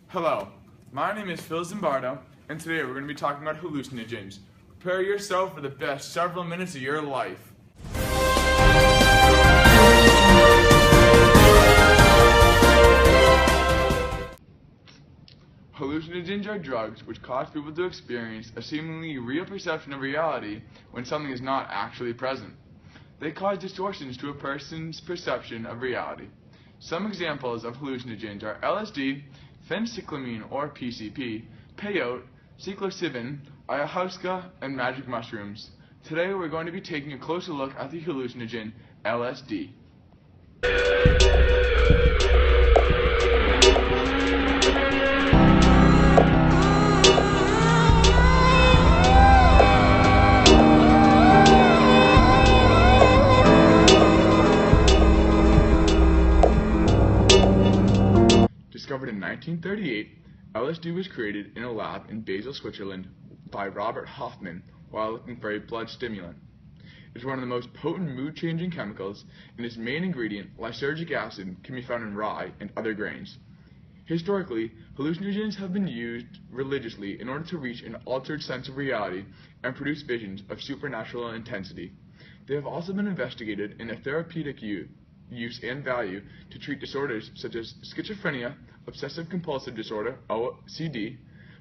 Hello, my name is Phil Zimbardo, and today we're going to be talking about hallucinogens. Prepare yourself for the best several minutes of your life. Hallucinogens are drugs which cause people to experience a seemingly real perception of reality when something is not actually present. They cause distortions to a person's perception of reality. Some examples of hallucinogens are LSD, phencyclamine or PCP, peyote, psilocybin, ayahuasca, and magic mushrooms. Today we're going to be taking a closer look at the hallucinogen LSD. Discovered in 1938, LSD was created in a lab in Basel, Switzerland by Robert Hofmann while looking for a blood stimulant. It is one of the most potent mood-changing chemicals, and its main ingredient, lysergic acid, can be found in rye and other grains. Historically, hallucinogens have been used religiously in order to reach an altered sense of reality and produce visions of supernatural intensity. They have also been investigated in a therapeutic use and value to treat disorders such as schizophrenia, obsessive-compulsive disorder, OCD,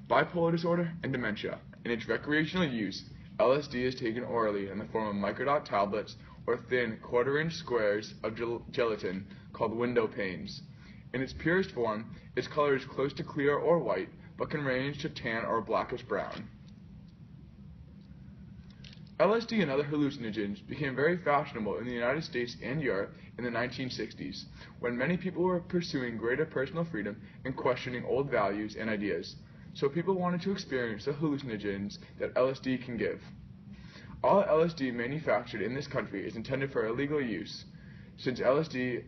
bipolar disorder, and dementia. In its recreational use, LSD is taken orally in the form of microdot tablets or thin quarter-inch squares of gelatin called window panes. In its purest form, its color is close to clear or white, but can range to tan or blackish brown. LSD and other hallucinogens became very fashionable in the United States and Europe in the 1960s, when many people were pursuing greater personal freedom and questioning old values and ideas. So people wanted to experience the hallucinogens that LSD can give. All LSD manufactured in this country is intended for illegal use, since LSD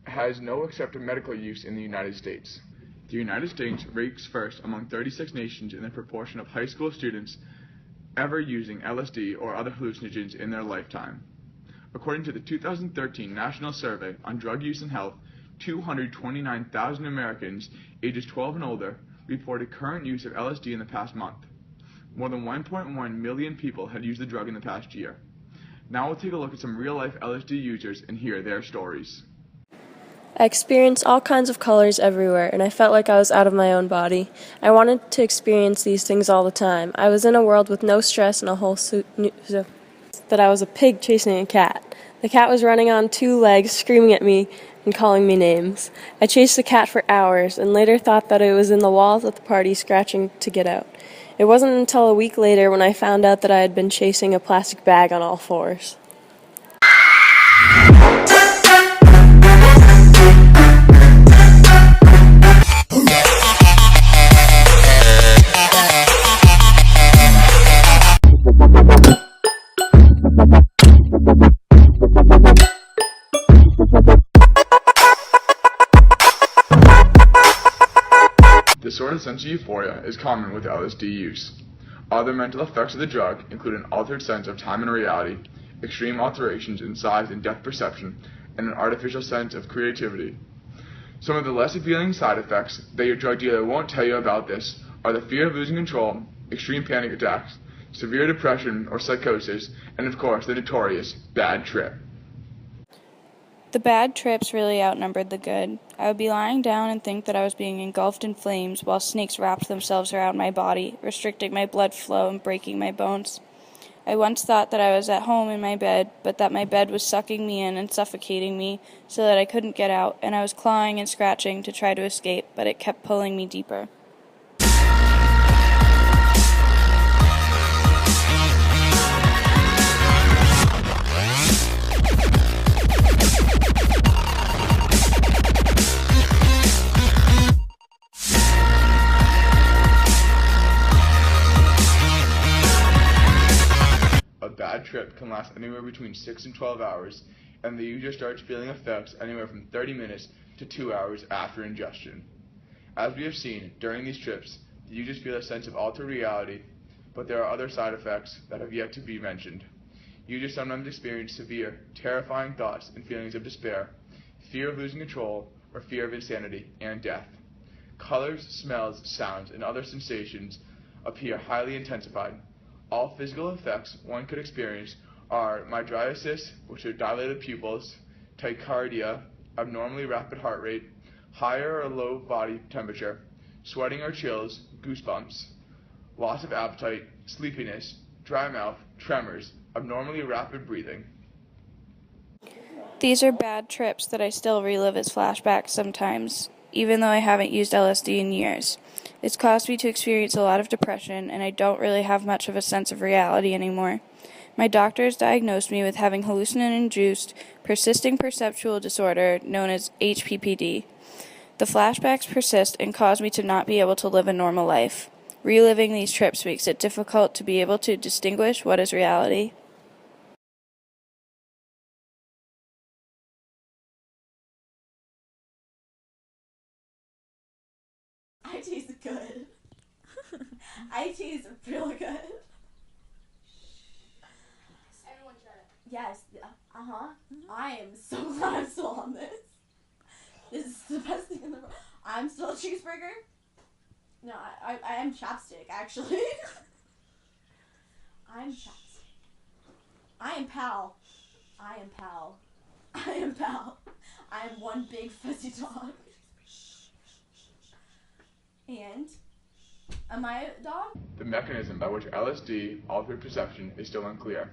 has no accepted medical use in the United States. The United States ranks first among 36 nations in the proportion of high school students ever using LSD or other hallucinogens in their lifetime. According to the 2013 National Survey on Drug Use and Health, 229,000 Americans ages 12 and older reported current use of LSD in the past month. More than 1.1 million people had used the drug in the past year. Now we'll take a look at some real-life LSD users and hear their stories. I experienced all kinds of colors everywhere, and I felt like I was out of my own body. I wanted to experience these things all the time. I was in a world with no stress and a whole that I was a pig chasing a cat. The cat was running on two legs, screaming at me and calling me names. I chased the cat for hours, and later thought that it was in the walls at the party scratching to get out. It wasn't until a week later when I found out that I had been chasing a plastic bag on all fours. This sort of sense of euphoria is common with LSD use. Other mental effects of the drug include an altered sense of time and reality, extreme alterations in size and depth perception, and an artificial sense of creativity. Some of the less appealing side effects that your drug dealer won't tell you about this are the fear of losing control, extreme panic attacks, severe depression or psychosis, and of course the notorious bad trip. The bad trips really outnumbered the good. I would be lying down and think that I was being engulfed in flames while snakes wrapped themselves around my body, restricting my blood flow and breaking my bones. I once thought that I was at home in my bed, but that my bed was sucking me in and suffocating me so that I couldn't get out, and I was clawing and scratching to try to escape, but it kept pulling me deeper. A bad trip can last anywhere between 6 and 12 hours, and the user starts feeling effects anywhere from 30 minutes to 2 hours after ingestion. As we have seen, during these trips, the users feel a sense of altered reality, but there are other side effects that have yet to be mentioned. Users sometimes experience severe, terrifying thoughts and feelings of despair, fear of losing control, or fear of insanity and death. Colors, smells, sounds, and other sensations appear highly intensified. All physical effects one could experience are mydriasis, which are dilated pupils, tachycardia, abnormally rapid heart rate, higher or low body temperature, sweating or chills, goosebumps, loss of appetite, sleepiness, dry mouth, tremors, abnormally rapid breathing. These are bad trips that I still relive as flashbacks sometimes, even though I haven't used LSD in years. It's caused me to experience a lot of depression, and I don't really have much of a sense of reality anymore. My doctors diagnosed me with having hallucinogen-induced persisting perceptual disorder known as HPPD. The flashbacks persist and cause me to not be able to live a normal life. Reliving these trips makes it difficult to be able to distinguish what is reality. I taste good. I taste real good. Everyone shut up. Yes. I am so glad I'm still on this. This is the best thing in the world. I'm still a cheeseburger. No, I am chapstick, actually. I'm chapstick. I am pal. I am pal. I am pal. I am one big fuzzy dog. And am I a dog? The mechanism by which LSD altered perception is still unclear.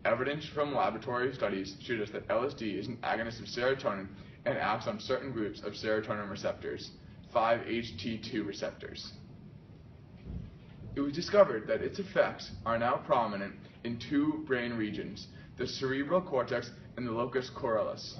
Evidence from laboratory studies shows us that LSD is an agonist of serotonin and acts on certain groups of serotonin receptors, 5-HT2 receptors. It was discovered that its effects are now prominent in two brain regions, the cerebral cortex and the locus coeruleus.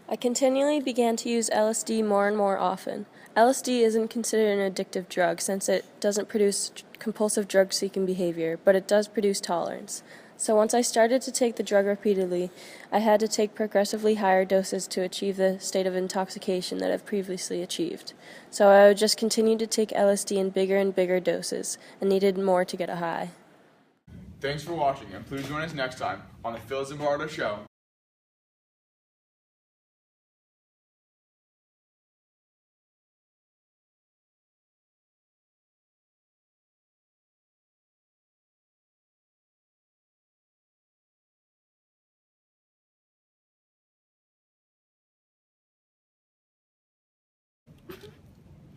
I continually began to use LSD more and more often. LSD isn't considered an addictive drug since it doesn't produce compulsive drug-seeking behavior, but it does produce tolerance. So once I started to take the drug repeatedly, I had to take progressively higher doses to achieve the state of intoxication that I've previously achieved. So I would just continue to take LSD in bigger and bigger doses, and needed more to get a high. Thanks for watching, and please join us next time on the Phil Zimbardo Show.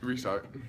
Restart.